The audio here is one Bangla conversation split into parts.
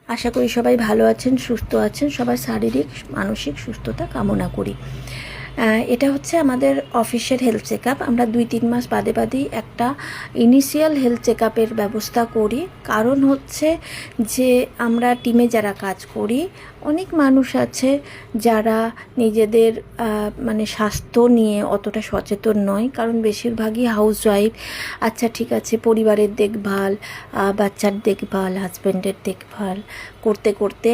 আশা করি সবাই ভালো আছেন, সুস্থ আছেন। সবার শারীরিক মানসিক সুস্থতা কামনা করি। এটা হচ্ছে আমাদের অফিসের হেলথ চেক আপ। আমরা 2-3 মাস বাদে বাদেই একটা ইনিশিয়াল হেলথ চেক আপের ব্যবস্থা করি। কারণ হচ্ছে যে আমরা টিমে যারা কাজ করি, অনেক মানুষ আছে যারা নিজেদের মানে স্বাস্থ্য নিয়ে অতটা সচেতন নয়। কারণ বেশিরভাগই হাউসওয়াইফ। আচ্ছা ঠিক আছে, পরিবারের দেখভাল, বাচ্চার দেখভাল, হাজব্যান্ডের দেখভাল করতে করতে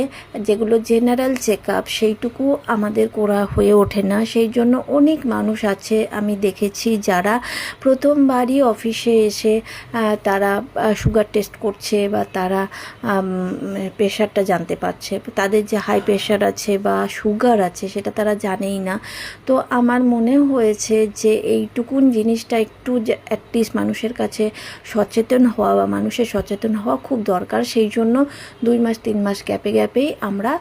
যেগুলো জেনারেল চেক আপ সেইটুকু আমাদের করা হয়ে ওঠে না। সেই জন্য অনেক মানুষ আছে আমি দেখেছি যারা প্রথমবারই অফিসে এসে তারা সুগার টেস্ট করছে বা তারা প্রেশারটা জানতে পারছে। তাদের যে হাই প্রেশার আছে বা সুগার আছে সেটা তারা জানেই না। তো আমার মনে হয়েছে যে এইটুকুন জিনিসটা একটু অ্যাটলিস্ট মানুষের কাছে সচেতন হওয়া বা মানুষের সচেতন হওয়া খুব দরকার। সেই জন্য 2-3 মাস গ্যাপেই আমরা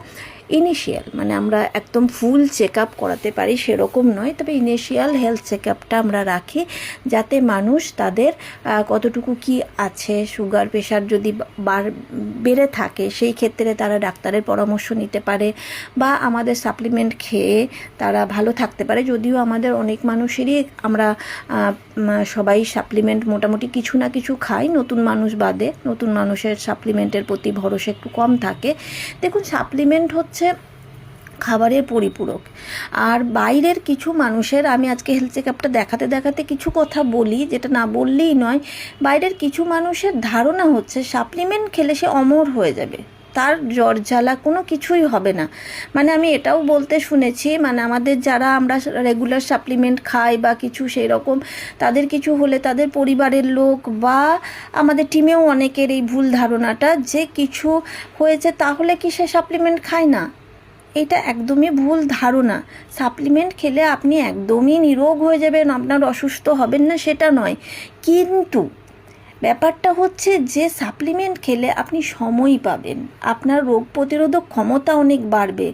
ইনিশিয়াল মানে আমরা একদম ফুল চেক আপ করাতে পারি সেরকম নয়, তবে ইনিশিয়াল হেলথ চেক আপটা আমরা রাখি যাতে মানুষ তাদের কতটুকু কি আছে, সুগার প্রেশার যদি বেড়ে থাকে সেই ক্ষেত্রে তারা ডাক্তারের পরামর্শ নিতে পারে বা আমাদের সাপ্লিমেন্ট খেয়ে তারা ভালো থাকতে পারে। যদিও আমাদের অনেক মানুষেরই আমরা সবাই সাপ্লিমেন্ট মোটামুটি কিছু না কিছু খাই, নতুন মানুষ বাদে। নতুন মানুষের সাপ্লিমেন্টের প্রতি ভরসা একটু কম থাকে। দেখুন, সাপ্লিমেন্ট হচ্ছে খাবারের পরিপূরক। আর বাইরের কিছু মানুষের, আমি আজকে হেলথ চেক আপটা দেখাতে কিছু কথা বলি যেটা না বললেই নয়। বাইরের কিছু মানুষের ধারণা হচ্ছে সাপ্লিমেন্ট খেলে সে অমর হয়ে যাবে, তার জ্বর জ্বালা কোনো কিছুই হবে না। মানে আমি এটাও বলতে শুনেছি, মানে আমাদের যারা আমরা রেগুলার সাপ্লিমেন্ট খাই বা কিছু সেই রকম, তাদের কিছু হলে তাদের পরিবারের লোক বা আমাদের টিমেও অনেকের এই ভুল ধারণাটা যে কিছু হয়েছে তাহলে কি সে সাপ্লিমেন্ট খায় না। এটা একদমই ভুল ধারণা। সাপ্লিমেন্ট খেলে আপনি একদমই নিরোগ হয়ে যাবেন, আপনার অসুস্থ হবেন না সেটা নয়, কিন্তু ব্যাপারটা হচ্ছে যে সাপ্লিমেন্ট খেলে আপনি সময় পাবেন, আপনার রোগ প্রতিরোধক ক্ষমতা অনেক বাড়বে।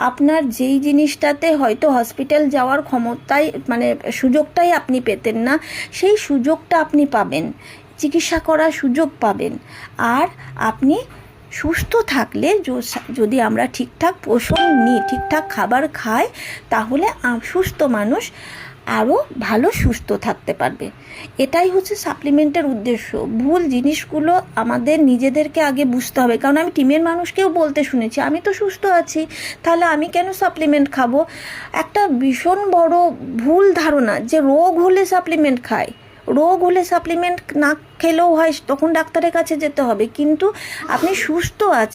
আপনার যেই জিনিসটাতে হয়তো হসপিটাল যাওয়ার ক্ষমতাই মানে সুযোগটাই আপনি পেতেন না, সেই সুযোগটা আপনি পাবেন, চিকিৎসা করার সুযোগ পাবেন। আর আপনি সুস্থ থাকলে, যদি আমরা ঠিকঠাক পোষণ নিই, ঠিকঠাক খাবার খাই, তাহলে সুস্থ মানুষ আরও ভালো সুস্থ থাকতে পারবে। এটাই হচ্ছে সাপ্লিমেন্টের উদ্দেশ্য। ভুল জিনিসগুলো আমাদের নিজেদেরকে আগে বুঝতে হবে। কারণ আমি টিমের মানুষকেও বলতে শুনেছি, আমি তো সুস্থ আছি, তাহলে আমি কেন সাপ্লিমেন্ট খাবো। একটা ভীষণ বড় ভুল ধারণা যে রোগ হলে সাপ্লিমেন্ট খায়। রোগ হলে সাপ্লিমেন্ট না খেলেও হয়, তখন ডাক্তারের কাছে যেতে হবে, কিন্তু আপনি সুস্থ আছেন